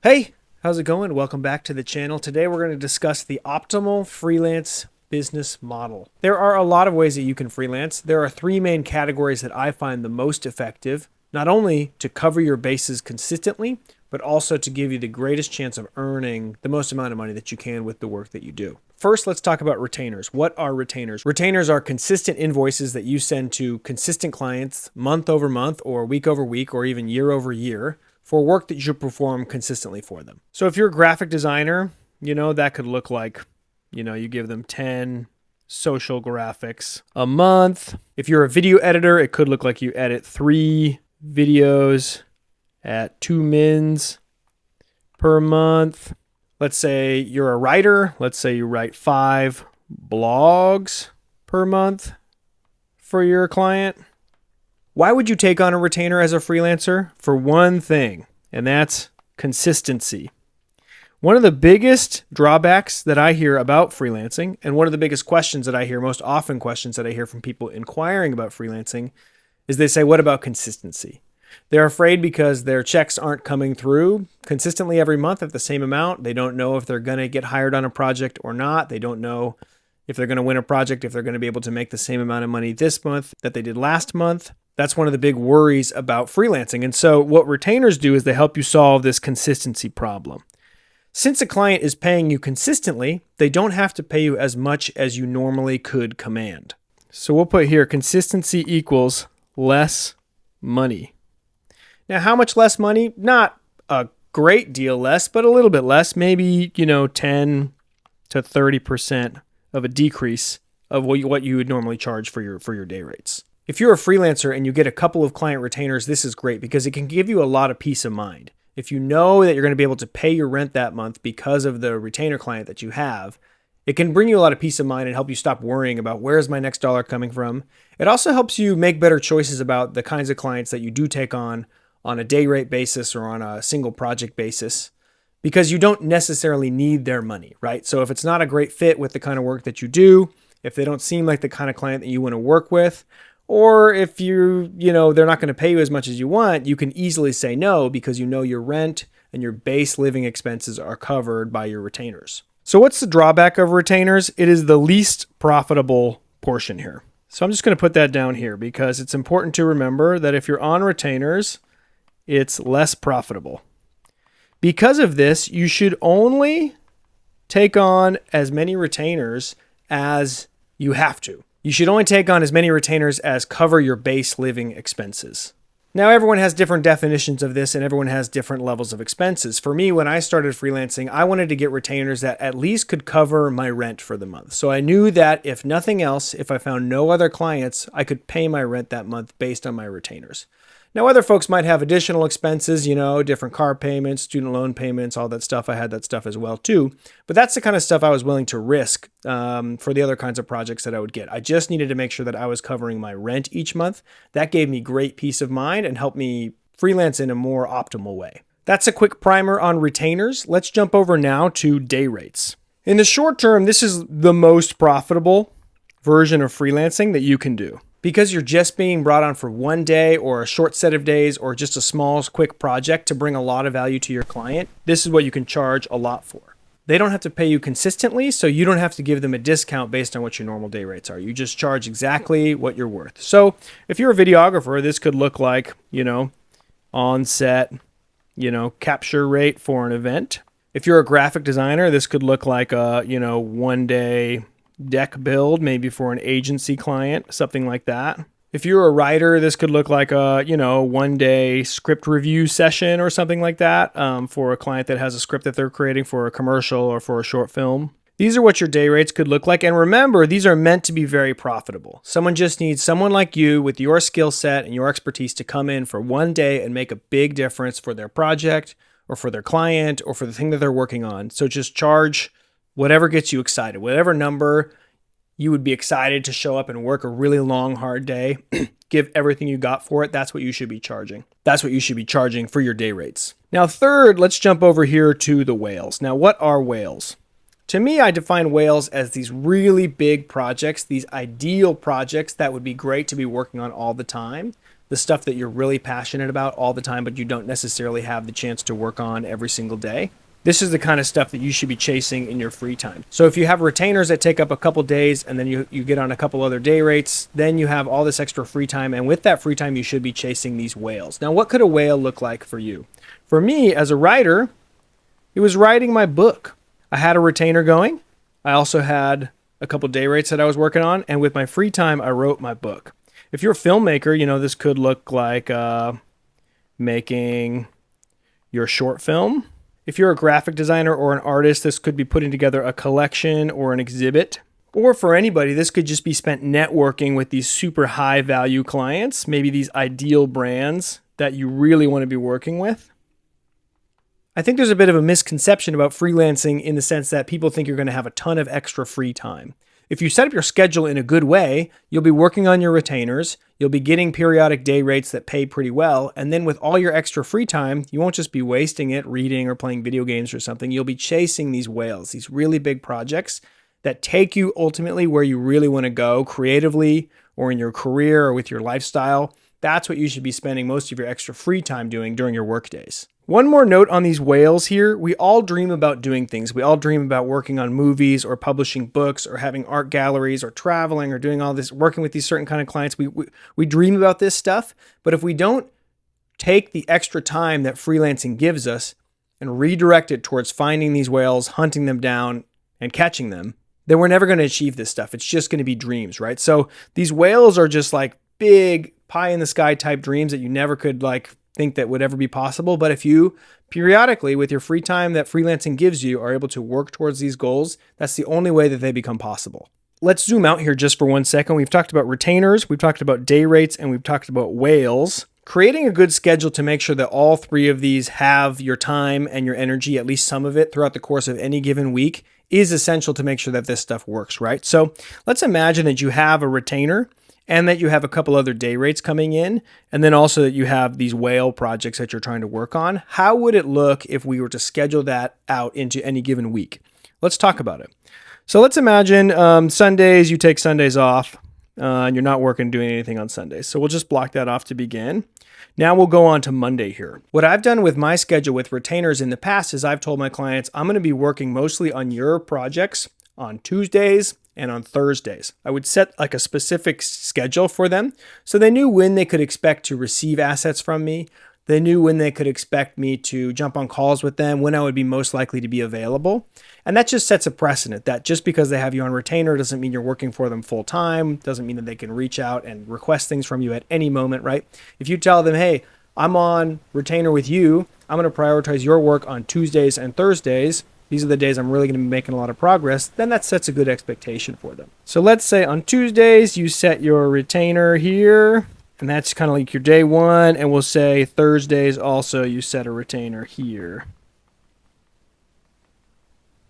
Hey, how's it going? Welcome back to the channel. Today we're going to discuss the optimal freelance business model. There are a lot of ways that you can freelance. There are three main categories that I find the most effective, not only to cover your bases consistently, but also to give you the greatest chance of earning the most amount of money that you can with the work that you do. First, let's talk about retainers. What are retainers? Retainers are consistent invoices that you send to consistent clients month over month or week over week or even year over year for work that you perform consistently for them. So if you're a graphic designer, that could look like, you give them 10 social graphics a month. If you're a video editor, it could look like you edit 3 videos at 2 mins per month. Let's say you're a writer. Let's say you write 5 blogs per month for your client. Why would you take on a retainer as a freelancer? For one thing, and that's consistency. One of the biggest drawbacks that I hear about freelancing, and one of the biggest questions that I hear, most often questions that I hear from people inquiring about freelancing, is they say, what about consistency? They're afraid because their checks aren't coming through consistently every month at the same amount. They don't know if they're going to get hired on a project or not. They don't know if they're going to win a project, if they're going to be able to make the same amount of money this month that they did last month. That's one of the big worries about freelancing. And so what retainers do is they help you solve this consistency problem. Since a client is paying you consistently, they don't have to pay you as much as you normally could command. So we'll put here consistency equals less money. Now, how much less money? Not a great deal less, but a little bit less, maybe, 10 to 30% of a decrease of what you would normally charge for your day rates. If you're a freelancer and you get a couple of client retainers, this is great because it can give you a lot of peace of mind. If you know that you're going to be able to pay your rent that month because of the retainer client that you have, it can bring you a lot of peace of mind and help you stop worrying about where's my next dollar coming from. It also helps you make better choices about the kinds of clients that you do take on a day rate basis or on a single project basis, because you don't necessarily need their money, right? So if it's not a great fit with the kind of work that you do, if they don't seem like the kind of client that you want to work with, or if they're not going to pay you as much as you want, you can easily say no because you know your rent and your base living expenses are covered by your retainers. So what's the drawback of retainers? It is the least profitable portion here. So I'm just going to put that down here because it's important to remember that if you're on retainers, it's less profitable. Because of this, you should only take on as many retainers as you have to. You should only take on as many retainers as cover your base living expenses. Now, everyone has different definitions of this and everyone has different levels of expenses. For me, when I started freelancing, I wanted to get retainers that at least could cover my rent for the month. So I knew that if nothing else, if I found no other clients, I could pay my rent that month based on my retainers. Now, other folks might have additional expenses, different car payments, student loan payments, all that stuff. I had that stuff as well, too. But that's the kind of stuff I was willing to risk for the other kinds of projects that I would get. I just needed to make sure that I was covering my rent each month. That gave me great peace of mind and helped me freelance in a more optimal way. That's a quick primer on retainers. Let's jump over now to day rates. In the short term, this is the most profitable version of freelancing that you can do. Because you're just being brought on for one day or a short set of days or just a small, quick project to bring a lot of value to your client, this is what you can charge a lot for. They don't have to pay you consistently, so you don't have to give them a discount based on what your normal day rates are. You just charge exactly what you're worth. So if you're a videographer, this could look like, on-set, capture rate for an event. If you're a graphic designer, this could look like a, one-day deck build, maybe for an agency client, something like that. If you're a writer, this could look like a, one-day script review session or something like that for a client that has a script that they're creating for a commercial or for a short film. These are what your day rates could look like. And remember, these are meant to be very profitable. Someone just needs someone like you with your skill set and your expertise to come in for one day and make a big difference for their project or for their client or for the thing that they're working on. So just charge whatever gets you excited, whatever number you would be excited to show up and work a really long, hard day, give everything you got for it. That's what you should be charging. That's what you should be charging for your day rates. Now, third, let's jump over here to the whales. Now, what are whales? To me, I define whales as these really big projects, these ideal projects that would be great to be working on all the time, the stuff that you're really passionate about all the time, but you don't necessarily have the chance to work on every single day. This is the kind of stuff that you should be chasing in your free time. So if you have retainers that take up a couple days and then you get on a couple other day rates, then you have all this extra free time. And with that free time, you should be chasing these whales. Now, what could a whale look like for you? For me, as a writer, it was writing my book. I had a retainer going. I also had a couple day rates that I was working on. And with my free time, I wrote my book. If you're a filmmaker, this could look like making your short film. If you're a graphic designer or an artist, this could be putting together a collection or an exhibit. Or for anybody, this could just be spent networking with these super high value clients, maybe these ideal brands that you really want to be working with. I think there's a bit of a misconception about freelancing in the sense that people think you're going to have a ton of extra free time. If you set up your schedule in a good way, you'll be working on your retainers, you'll be getting periodic day rates that pay pretty well, and then with all your extra free time, you won't just be wasting it reading or playing video games or something. You'll be chasing these whales, these really big projects that take you ultimately where you really want to go creatively or in your career or with your lifestyle. That's what you should be spending most of your extra free time doing during your work days. One more note on these whales here. We all dream about doing things. We all dream about working on movies or publishing books or having art galleries or traveling or doing all this, working with these certain kind of clients. We dream about this stuff, but if we don't take the extra time that freelancing gives us and redirect it towards finding these whales, hunting them down, and catching them, then we're never going to achieve this stuff. It's just going to be dreams, right? So these whales are just like big pie in the sky type dreams that you never could think that would ever be possible. But if you periodically, with your free time that freelancing gives you, are able to work towards these goals, that's the only way that they become possible. Let's zoom out here just for 1 second. We've talked about retainers, we've talked about day rates, and we've talked about whales. Creating a good schedule to make sure that all three of these have your time and your energy, at least some of it, throughout the course of any given week is essential to make sure that this stuff works, right? So let's imagine that you have a retainer and that you have a couple other day rates coming in, and then also that you have these whale projects that you're trying to work on. How would it look if we were to schedule that out into any given week? Let's talk about it. So let's imagine Sundays, you take Sundays off, and you're not doing anything on Sundays. So we'll just block that off to begin. Now we'll go on to Monday here. What I've done with my schedule with retainers in the past is I've told my clients, I'm going to be working mostly on your projects on Tuesdays and on Thursdays. I would set a specific schedule for them so they knew when they could expect to receive assets from me. They knew when they could expect me to jump on calls with them, when I would be most likely to be available. And that just sets a precedent that just because they have you on retainer doesn't mean you're working for them full time, doesn't mean that they can reach out and request things from you at any moment, right? If you tell them, hey, I'm on retainer with you, I'm going to prioritize your work on Tuesdays and Thursdays, these are the days I'm really going to be making a lot of progress, then that sets a good expectation for them. So let's say on Tuesdays, you set your retainer here, and that's kind of like your day one, and we'll say Thursdays also you set a retainer here.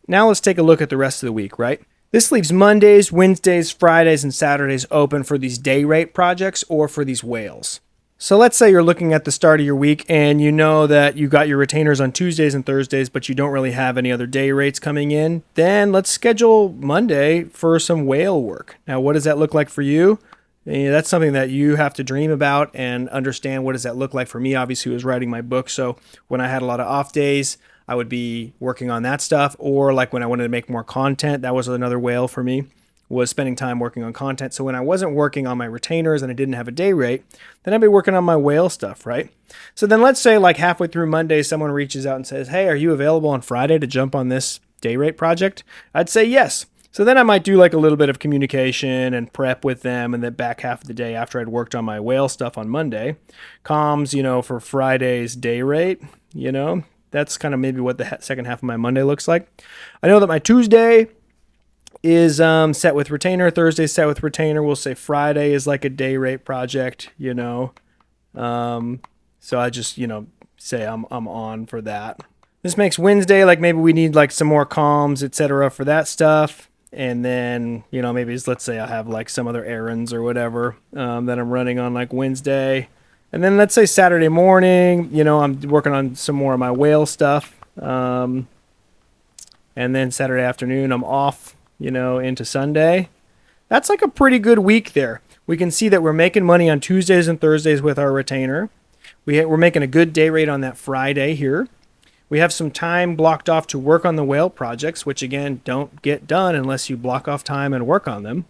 Now let's take a look at the rest of the week, right? This leaves Mondays, Wednesdays, Fridays, and Saturdays open for these day rate projects or for these whales. So let's say you're looking at the start of your week and you know that you got your retainers on Tuesdays and Thursdays, but you don't really have any other day rates coming in. Then let's schedule Monday for some whale work. Now, what does that look like for you? That's something that you have to dream about and understand. What does that look like for me? Obviously, I was writing my book. So when I had a lot of off days, I would be working on that stuff. Or like when I wanted to make more content, that was another whale for me, was spending time working on content. So when I wasn't working on my retainers and I didn't have a day rate, then I'd be working on my whale stuff, right? So then let's say like halfway through Monday, someone reaches out and says, hey, are you available on Friday to jump on this day rate project? I'd say yes. So then I might do like a little bit of communication and prep with them, and then back half of the day after I'd worked on my whale stuff on Monday, comms, for Friday's day rate, that's kind of maybe what the second half of my Monday looks like. I know that my Tuesday is set with retainer, Thursday set with retainer. We'll say Friday is like a day rate project, So I just, say I'm on for that. This makes Wednesday, like maybe we need like some more comms, etc. for that stuff. And then, maybe let's say I have like some other errands or whatever that I'm running on like Wednesday. And then let's say Saturday morning, I'm working on some more of my whale stuff. And then Saturday afternoon, I'm off, into Sunday. That's like a pretty good week there. We can see that we're making money on Tuesdays and Thursdays with our retainer. We're making a good day rate on that Friday here. We have some time blocked off to work on the whale projects, which again, don't get done unless you block off time and work on them.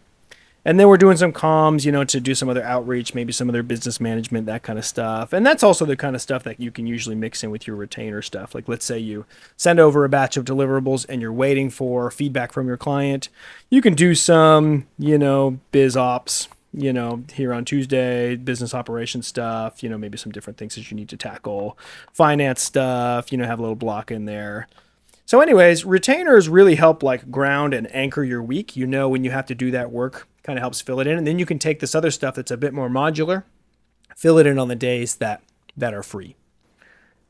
And then we're doing some comms, to do some other outreach, maybe some other business management, that kind of stuff. And that's also the kind of stuff that you can usually mix in with your retainer stuff. Like let's say you send over a batch of deliverables and you're waiting for feedback from your client. You can do some, biz ops, here on Tuesday, business operations stuff, maybe some different things that you need to tackle, finance stuff, have a little block in there. So anyways, retainers really help like ground and anchor your week. When you have to do that work, kind of helps fill it in. And then you can take this other stuff that's a bit more modular, fill it in on the days that are free.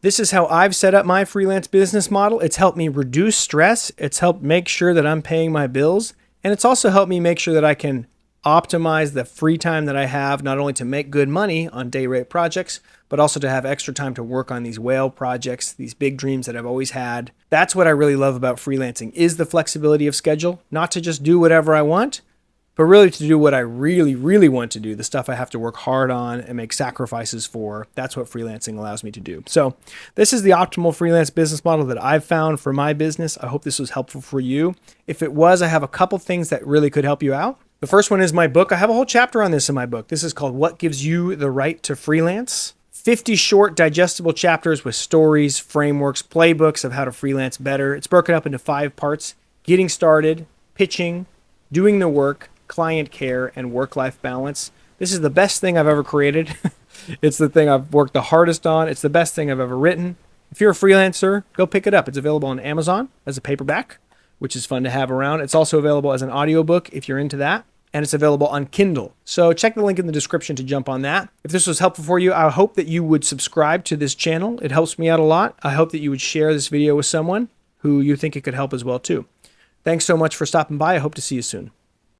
This is how I've set up my freelance business model. It's helped me reduce stress. It's helped make sure that I'm paying my bills. And it's also helped me make sure that I can optimize the free time that I have, not only to make good money on day rate projects, but also to have extra time to work on these whale projects, these big dreams that I've always had. That's what I really love about freelancing, is the flexibility of schedule, not to just do whatever I want, but really to do what I really, really want to do, the stuff I have to work hard on and make sacrifices for. That's what freelancing allows me to do. So this is the optimal freelance business model that I've found for my business. I hope this was helpful for you. If it was, I have a couple things that really could help you out. The first one is my book. I have a whole chapter on this in my book. This is called What Gives You the Right to Freelance? 50 short, digestible chapters with stories, frameworks, playbooks of how to freelance better. It's broken up into 5 parts: getting started, pitching, doing the work, client care, and work-life balance. This is the best thing I've ever created. It's the thing I've worked the hardest on. It's the best thing I've ever written. If you're a freelancer, go pick it up. It's available on Amazon as a paperback, which is fun to have around. It's also available as an audiobook if you're into that. And it's available on Kindle. So check the link in the description to jump on that. If this was helpful for you, I hope that you would subscribe to this channel. It helps me out a lot. I hope that you would share this video with someone who you think it could help as well too. Thanks so much for stopping by. I hope to see you soon.